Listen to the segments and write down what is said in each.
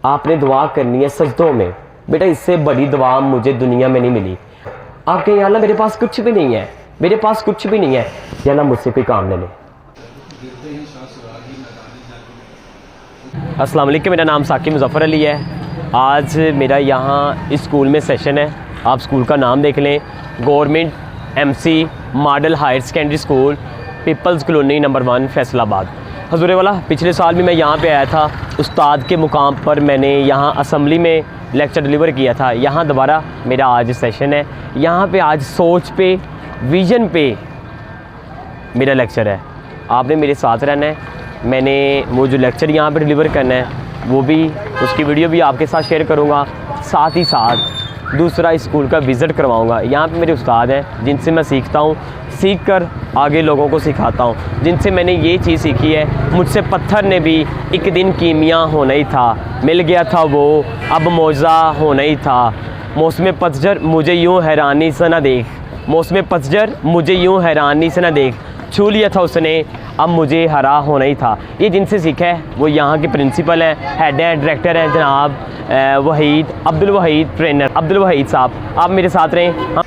आपने दुआ करनी है सजदों में। बेटा इससे बड़ी दुआ मुझे दुनिया में नहीं मिली। आप कहें अल्लाह मेरे पास कुछ भी नहीं है, मेरे पास कुछ भी नहीं है, या अल्लाह मुझसे कोई काम ले ले। अस्सलाम वालेकुम, मेरा नाम साकिब मुज़फ़्फ़र अली है। आज मेरा यहाँ इस स्कूल में सेशन है। आप स्कूल का नाम देख लें, government MC model higher secondary school, people's colony number 1 Faisalabad. हजूर वाला पिछले साल भी मैं यहाँ पे आया था, उस्ताद के मुकाम पर मैंने यहाँ असम्बली में लेक्चर डिलीवर किया था। यहाँ दोबारा मेरा आज सेशन है। यहाँ पे आज सोच पे, विज़न पे मेरा लेक्चर है। आपने मेरे साथ रहना है। मैंने वो जो लेक्चर यहाँ पे डिलीवर करना है वो भी, उसकी वीडियो भी आपके साथ शेयर करूँगा। साथ ही साथ दूसरा इस स्कूल का विज़िट करवाऊँगा। यहाँ पे मेरे उस्ताद हैं जिनसे मैं सीखता हूँ, सीख कर आगे लोगों को सिखाता हूँ। जिनसे मैंने ये चीज़ सीखी है, मुझसे पत्थर ने भी एक दिन कीमिया होना ही था, मिल गया था वो अब मौजा होना ही था। मौसम पतझड़ मुझे यूँ हैरानी से न देख, मौसम पतझड़ मुझे यूँ हैरानी से न देख, छू लिया था उसने अब मुझे हरा होना ही था। ये जिनसे सीखा है वो यहाँ के प्रिंसिपल हैं, हेड हैं, डायरेक्टर हैं जनाब वहीद, अब्दुल वहीद ट्रेनर, अब्दुल वहीद साहब। आप मेरे साथ रहें।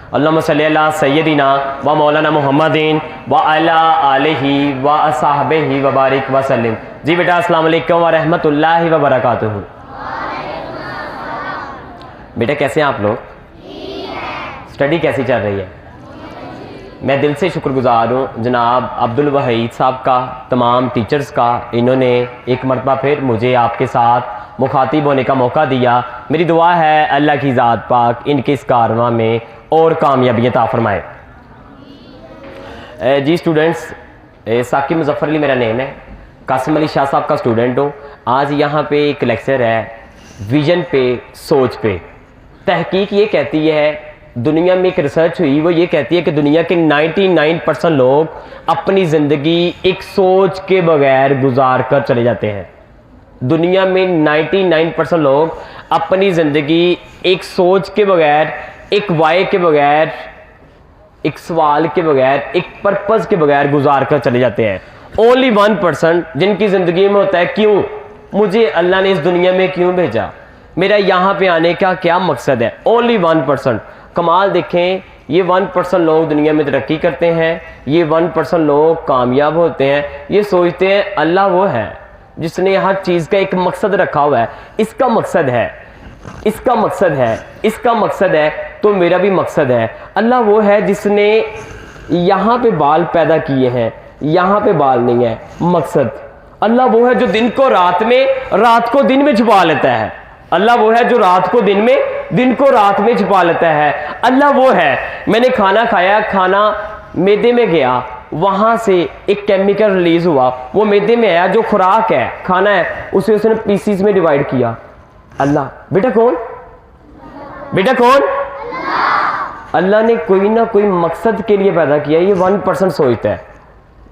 अल्लाहुम्मा सल्ली अला सय्यदिना व मौलाना मुहम्मदिन व अला आलिहि व अस्हाबिहि व बारिक व सल्लिम। जी बेटा अस्सलाम वालेकुम व रहमतुल्लाहि व बरकातुहू। बेटा कैसे हैं आप लोग? स्टडी कैसी चल रही है? मैं दिल से शुक्रगुजार हूँ जनाब अब्दुल वहीद साहब का, तमाम टीचर्स का। इन्होंने एक मरतबा फिर मुझे आपके साथ मुखातिब होने का मौका दिया। मेरी दुआ है अल्लाह की ज़ात पाक इनके इस कारवां में और कामयाबियाँ अता फरमाए। जी स्टूडेंट्स, साकिब मुज़फ़्फ़र अली मेरा नेम है, कासिम अली शाह साहब का स्टूडेंट हूँ। आज यहाँ पे एक लेक्चर है विज़न पे, सोच पे। तहकीक ये कहती है, दुनिया में एक रिसर्च हुई, वो ये कहती है कि दुनिया के 99% लोग अपनी ज़िंदगी एक सोच के बगैर गुजार कर चले जाते हैं। दुनिया में 99% लोग अपनी ज़िंदगी एक सोच के बगैर, एक वाय के बगैर, एक सवाल के बगैर, एक पर्पस के बगैर गुजार कर चले जाते हैं। ओनली 1% जिनकी ज़िंदगी में होता है क्यों, मुझे अल्लाह ने इस दुनिया में क्यों भेजा, मेरा यहाँ पे आने का क्या मकसद है। ओनली 1%। कमाल देखें, ये 1% लोग दुनिया में तरक्की करते हैं, ये 1% लोग कामयाब होते हैं। ये सोचते हैं अल्लाह वो है जिसने हर चीज़ का एक मकसद रखा हुआ है। इसका मकसद है, इसका मकसद है, इसका मकसद है, तो मेरा भी मकसद है। अल्लाह वो है जिसने यहाँ पे बाल पैदा किए हैं, यहाँ पे बाल नहीं है। मकसद अल्लाह वो है जो दिन को रात में, रात को दिन में छुपा लेता है। अल्लाह वो है जो रात को दिन में, दिन को रात में छुपा लेता है। अल्लाह वो है, मैंने खाना खाया, खाना मैदे में गया, वहां से एक केमिकल रिलीज हुआ, वो मैदे में आया, जो खुराक है, खाना है, उसे उसने पीसीज में डिवाइड किया। अल्लाह। बेटा कौन? बेटा कौन? अल्लाह ने कोई ना कोई मकसद के लिए पैदा किया। ये 1% सोचता है,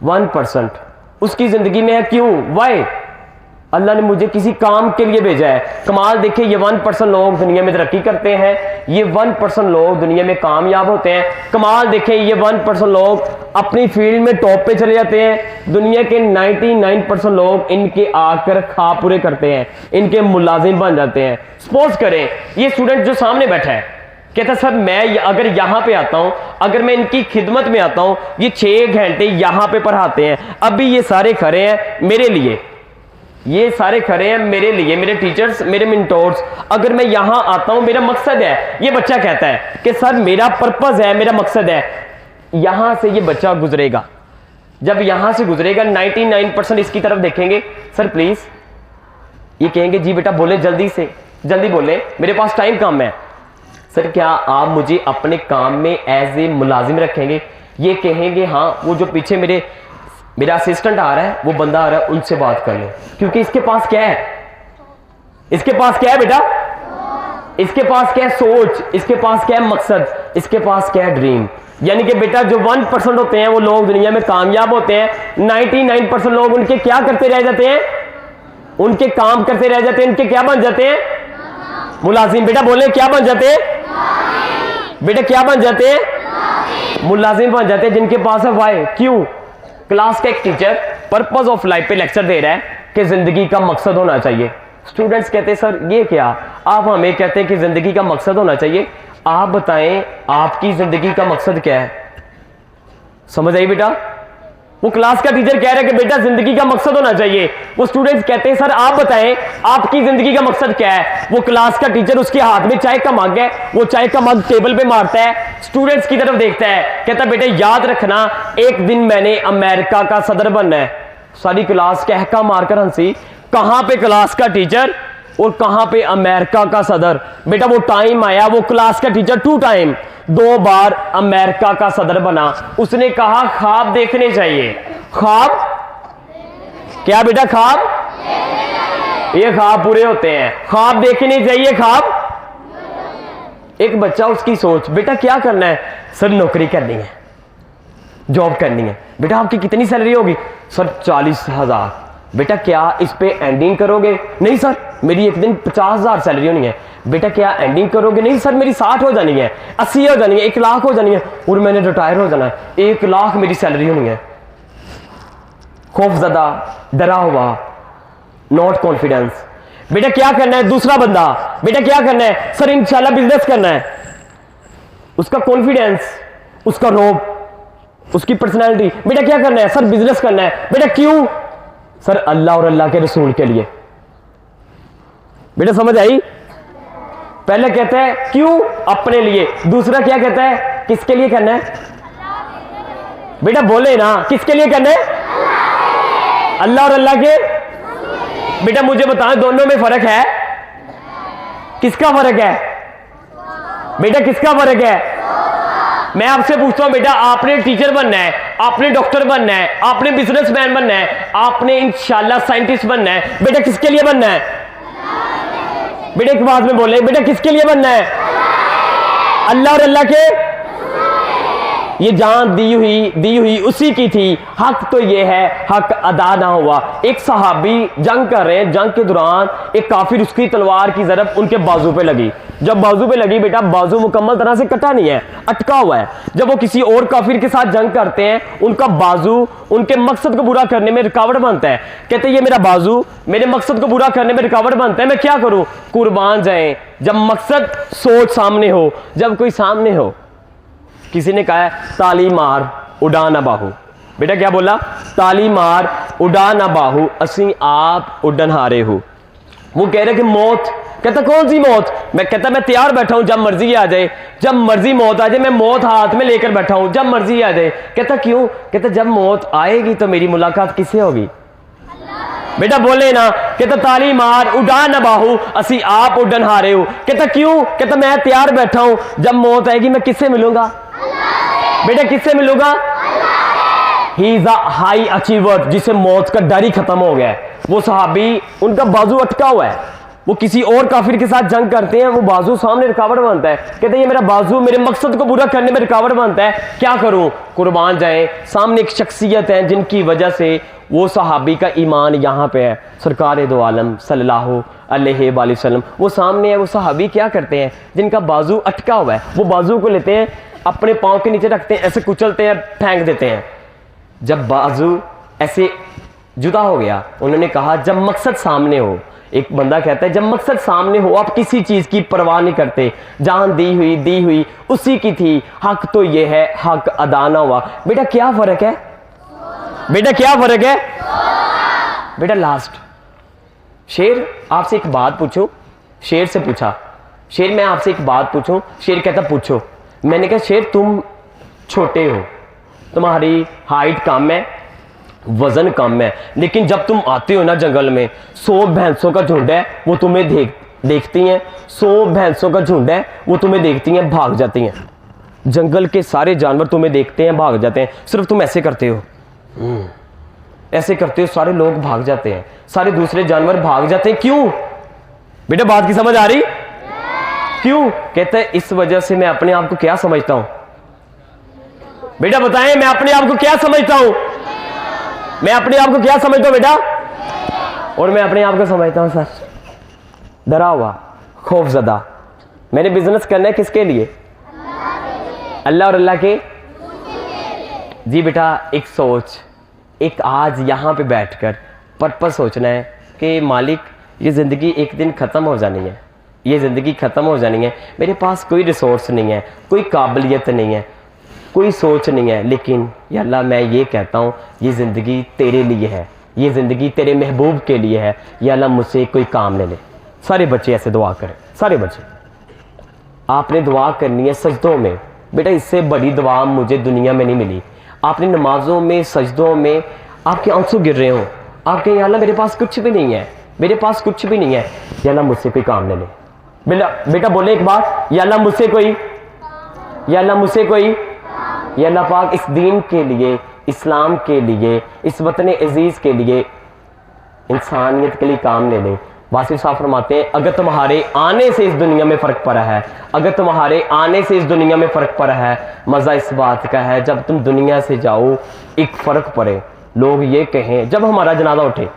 1% उसकी जिंदगी में है क्यों, वाई। अल्लाह ने मुझे किसी काम के लिए भेजा है। कमाल देखे, ये 1% लोग दुनिया में तरक्की करते हैं, ये 1% लोग दुनिया में कामयाब होते हैं। कमाल देखे, ये 1% लोग अपनी फील्ड में टॉप पे चले जाते हैं। दुनिया के 99% लोग इनके आकर खा पूरे करते हैं, इनके मुलाजिम बन जाते हैं। सपोज करें ये स्टूडेंट जो सामने बैठा है, कहता सर मैं अगर यहाँ पे आता हूँ, अगर मैं इनकी खिदमत में आता हूँ, ये 6 घंटे यहाँ पे पढ़ाते हैं, अभी ये सारे खड़े हैं मेरे लिए, ये सारे खड़े हैं मेरे लिए, मेरे टीचर्स, मेरे मेंटोर्स। अगर मैं यहाँ आता हूँ, मेरा मकसद है, ये बच्चा कहता है कि सर मेरा पर्पस है, मेरा मकसद है। यहाँ से ये बच्चा गुजरेगा, जब यहाँ से गुजरेगा 99% इसकी तरफ देखेंगे, सर प्लीज, ये कहेंगे जी बेटा बोले जल्दी से, जल्दी बोले, मेरे पास टाइम कम है। सर क्या आप मुझे अपने काम में एज ए मुलाजिम रखेंगे? ये कहेंगे हाँ। वो जो पीछे मेरे मेरा असिस्टेंट आ रहा है, वो बंदा आ रहा है, उनसे बात कर लो, क्योंकि इसके पास क्या है, इसके पास क्या है बेटा, इसके पास क्या है सोच, इसके पास क्या है मकसद, इसके पास क्या है ड्रीम। यानी कि बेटा जो 1% होते हैं वो लोग दुनिया में कामयाब होते हैं, 99% लोग उनके क्या करते रह जाते हैं, उनके काम करते रह जाते हैं, उनके क्या बन जाते हैं, मुलाजिम। बेटा बोले क्या बन जाते हैं, बेटा क्या बन जाते हैं, मुलाजिम बन जाते हैं, जिनके पास है वाई। क्यों? क्लास का एक टीचर पर्पस ऑफ लाइफ पे लेक्चर दे रहा है कि जिंदगी का मकसद होना चाहिए। स्टूडेंट्स कहते हैं सर ये क्या, आप हमें कहते हैं कि जिंदगी का मकसद होना चाहिए, आप बताएं आपकी जिंदगी का मकसद क्या है। समझ आई बेटा? वो क्लास का टीचर कह रहा है कि बेटा जिंदगी का मकसद होना चाहिए, वो स्टूडेंट्स कहते हैं सर आप बताएं आपकी जिंदगी का मकसद क्या है। वो क्लास का टीचर, उसके हाथ में चाय का मग है, वो चाय का मग टेबल पे मारता है, स्टूडेंट्स की तरफ देखता है, कहता है बेटा याद रखना एक दिन मैंने अमेरिका का सदर बनना है। सारी क्लास कहका मारकर हंसी, कहां पे क्लास का टीचर और कहां पे अमेरिका का सदर। बेटा वो टाइम आया, वो क्लास का टीचर 2 टाइम 2 बार अमेरिका का सदर बना। उसने कहा ख्वाब देखने चाहिए। ख्वाब क्या बेटा, ख्वाब, ये ख्वाब पूरे होते हैं, ख्वाब देखने चाहिए, ख्वाब। एक बच्चा, उसकी सोच, बेटा क्या करना है, सर नौकरी करनी है, जॉब करनी है। बेटा आपकी कितनी सैलरी होगी, सर 40,000। बेटा क्या इस पे एंडिंग करोगे, नहीं सर मेरी एक दिन 50,000 सैलरी होनी है। बेटा क्या एंडिंग करोगे, नहीं सर मेरी 60 हो जानी है, 80 हो जानी है, 1 लाख हो जानी है, और मैंने रिटायर हो जाना है, 1 लाख मेरी सैलरी होनी है। खौफजदा, डरा हुआ, नॉट कॉन्फिडेंस। बेटा क्या करना है, दूसरा बंदा, बेटा क्या करना है, सर इंशाल्लाह बिजनेस करना है। उसका कॉन्फिडेंस, उसका रोब, उसकी पर्सनैलिटी, बेटा क्या करना है, सर बिजनेस करना है। बेटा क्यों, सर अल्लाह और अल्लाह के रसूल के लिए। बेटा समझ आई? पहले कहता है क्यों, अपने लिए। दूसरा क्या कहता है, किसके लिए करना है, बेटा बोले ना किसके लिए करना है, अल्लाह और अल्लाह के। बेटा मुझे बताएं दोनों में फर्क है, किसका फर्क है, बेटा किसका फर्क है। मैं आपसे पूछता हूं बेटा आपने टीचर बनना है, आपने डॉक्टर बनना है, आपने बिजनेसमैन बनना है, आपने इंशाल्लाह साइंटिस्ट बनना है, बेटा किसके लिए बनना है, बेटा एक बात में बोले, बेटा किसके लिए बनना है, अल्लाह और अल्लाह के। ये जान दी हुई उसी की थी, हक तो ये है हक अदा ना हुआ। एक सहाबी जंग कर रहे हैं, जंग के दौरान एक काफिर उसकी तलवार की ज़रब उनके बाजू पे लगी। जब बाजू पे लगी, बेटा बाजू मुकम्मल तरह से कटा नहीं है, अटका हुआ है। जब वो किसी और काफिर के साथ जंग करते हैं, उनका बाजू उनके मकसद को पूरा करने में रुकावट बनता है। कहते हैं ये मेरा बाजू मेरे मकसद को पूरा करने में रुकावट बनता है, मैं क्या करूं, कुर्बान जाए। जब मकसद सोच सामने हो, जब कोई सामने हो। किसी ने कहा है ताली मार उड़ा ना बाहू, बेटा क्या बोला, ताली मार उड़ा ना बाहू, असी आप उड़न हारे हो। वो कह रहे कि मौत, कहता कौन सी मौत, मैं कहता मैं तैयार बैठा हूं, जब मर्जी आ जाए, जब मर्जी मौत आ जाए, मैं मौत हाथ में लेकर बैठा हूं, जब मर्जी आ जाए। कहता क्यों, कहता जब मौत आएगी तो मेरी मुलाकात किससे होगी, बेटा बोले ना। कहता ताली मार उड़ा ना बाहू, असी आप उड़न हारे हो। कहता क्यों, कहता मैं तैयार बैठा हूं, जब मौत आएगी मैं किससे मिलूंगा, बेटा किससे मिलूंगा, he is a high achiever, जिसे मौत का डर ही खत्म हो गया है। वो सहाबी उनका बाजू अटका हुआ है, वो किसी और काफिर के साथ जंग करते हैं, वो बाजू सामने रुकावट बनता है। कहते हैं ये मेरा बाजू मेरे मकसद को पूरा करने में रुकावट बनता है, क्या करूं, कुर्बान जाए। सामने एक शख्सियत है जिनकी वजह से वो सहाबी का ईमान यहाँ पे है, सरकार दो आलम सल्लल्लाहु अलैहि वसल्लम वो सामने है। वो सहाबी क्या करते हैं, जिनका बाजू अटका हुआ है, वो बाजू को लेते हैं, अपने पाँव के नीचे रखते हैं, ऐसे कुचलते हैं, फेंक देते हैं। जब बाजू ऐसे जुदा हो गया, उन्होंने कहा जब मकसद सामने हो, एक बंदा कहता है जब मकसद सामने हो आप किसी चीज की परवाह नहीं करते, जान दी हुई उसी की थी, हक तो ये है हक अदा ना हुआ। बेटा क्या फर्क है, बेटा क्या फर्क है, बेटा लास्ट शेर आपसे एक बात पूछूं, शेर से पूछा, शेर मैं आपसे एक बात पूछूं, शेर कहता पूछो। मैंने कहा शेर तुम छोटे हो, तुम्हारी हाइट कम है, वजन कम है, लेकिन जब तुम आते हो ना जंगल में, 100 भैंसों का झुंड है वो तुम्हें देखती हैं, 100 भैंसों का झुंड है वो तुम्हें देखती हैं, भाग जाती हैं। जंगल के सारे जानवर तुम्हें देखते हैं, भाग जाते हैं, सिर्फ तुम ऐसे करते हो। ऐसे करते हो सारे लोग भाग जाते हैं, सारे दूसरे जानवर भाग जाते हैं। क्यों बेटा, बात की समझ आ रही? क्यों? कहते हैं इस वजह से मैं अपने आप को क्या समझता हूं। बेटा बताएं, मैं अपने आप को क्या समझता हूं? मैं अपने आप को क्या समझता हूं बेटा? और मैं अपने आप को समझता हूं सर डरा हुआ, खौफजदा। मैंने बिजनेस करना है किसके लिए? अल्लाह और अल्लाह के। जी बेटा, एक सोच, एक आज यहाँ पे बैठकर पर्पस सोचना है कि मालिक ये ज़िंदगी एक दिन ख़त्म हो जानी है, ये ज़िंदगी ख़त्म हो जानी है। मेरे पास कोई रिसोर्स नहीं है, कोई काबिलियत नहीं है, कोई सोच नहीं है, लेकिन या अल्लाह मैं ये कहता हूँ ये ज़िंदगी तेरे लिए है, ये ज़िंदगी तेरे महबूब के लिए है। या अल्लाह मुझसे कोई काम ले ले। सारे बच्चे ऐसे दुआ करें, सारे बच्चे। आपने दुआ करनी है सजदों में। बेटा इससे बड़ी दुआ मुझे दुनिया में नहीं मिली। आपने नमाजों में, सजदों में आपके आंसू गिर रहे हो, आप कहें या अल्लाह मेरे पास कुछ भी नहीं है, मेरे पास कुछ भी नहीं है, या अल्लाह मुझसे कोई काम ले ले। बेटा बोले एक बात, या अल्लाह मुझसे कोई, या अल्लाह मुझसे कोई, या अल्लाह पाक इस दीन के लिए, इस्लाम के लिए, इस वतन अजीज़ के लिए, इंसानियत के लिए काम ले ले। वासिफ साहब फरमाते हैं अगर तुम्हारे आने से इस दुनिया में फ़र्क पड़ा है, अगर तुम्हारे आने से इस दुनिया में फ़र्क पड़ा है, मज़ा इस बात का है जब तुम दुनिया से जाओ एक फ़र्क पड़े। लोग ये कहें, जब हमारा जनाजा उठे,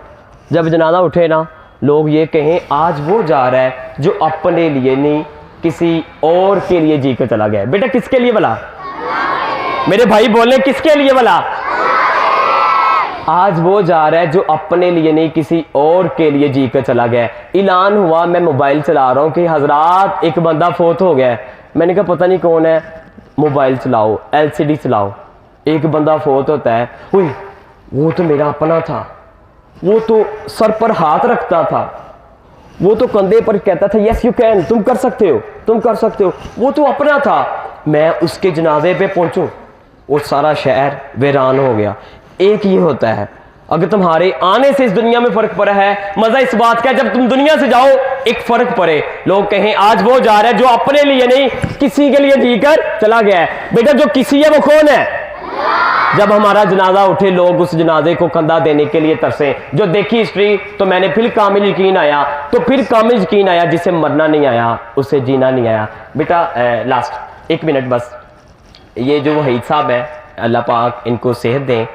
जब जनाजा उठे ना, लोग ये कहें आज वो जा रहा है जो अपने लिए नहीं किसी और के लिए जी कर चला गया। बेटा किसके लिए भला? मेरे भाई बोले किसके लिए भला? आज वो जा रहा है जो अपने लिए नहीं किसी और के लिए जी कर चला गया। ऐलान हुआ, मैं मोबाइल चला रहा हूँ कि हजरात एक बंदा फोत हो गया है। मैंने कहा पता नहीं कौन है, मोबाइल चलाओ, एलसीडी चलाओ, एक बंदा फोत होता है। हुई वो तो मेरा अपना था, वो तो सर पर हाथ रखता था, वो तो कंधे पर कहता था यस यू कैन, तुम कर सकते हो, तुम कर सकते हो, वो तो अपना था। मैं उसके जनाजे पे पहुंचूं, वो सारा शहर वीरान हो गया। एक ये होता है अगर तुम्हारे आने से इस दुनिया में फर्क पड़ा है, मजा इस बात का जब तुम दुनिया से जाओ एक फर्क पड़े। लोग कहें आज वो जा रहा है जो अपने लिए नहीं किसी के लिए जीकर चला गया है। बेटा जो किसी है वो कौन है? जब हमारा जनाजा उठे लोग उस जनाजे को कंधा देने के लिए तरसे। जो देखी हिस्ट्री तो मैंने फिर कामिल यकीन आया, तो फिर कामिल यकीन आया, जिसे मरना नहीं आया उसे जीना नहीं आया। बेटा लास्ट 1 मिनट बस, ये जो वहीद साहब है अल्लाह पाक इनको सेहत दें,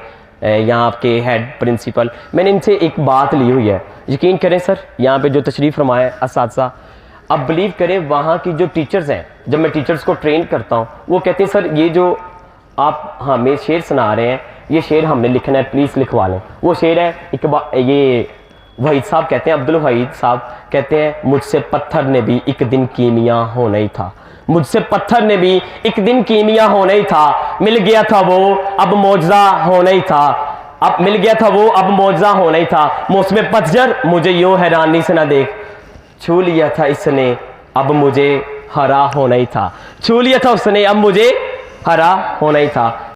यहाँ आपके हेड प्रिंसिपल, मैंने इनसे एक बात ली हुई है। यकीन करें सर, यहाँ पे जो तशरीफ़ फरमाए असातिज़ा, अब बिलीव करें वहाँ की जो टीचर्स हैं, जब मैं टीचर्स को ट्रेन करता हूँ वो कहते हैं सर ये जो आप हमें शेर सुना रहे हैं ये शेर हमने लिखना है, प्लीज़ लिखवा लें। वो शेर है ये वहीद साहब कहते हैं, अब्दुल वहीद साहब कहते हैं मुझसे पत्थर ने भी एक दिन कीमिया होना ही था, मुझसे पत्थर ने भी एक दिन कीमिया होना ही था, मिल गया था वो अब मौजज़ा होना ही था, अब मिल गया था वो अब मौजज़ा होना ही था। मौसम पतझड़ मुझे यूं हैरानी से ना देख, छू लिया था इसने अब मुझे हरा होना ही था, छू लिया था उसने अब मुझे हरा होना ही था।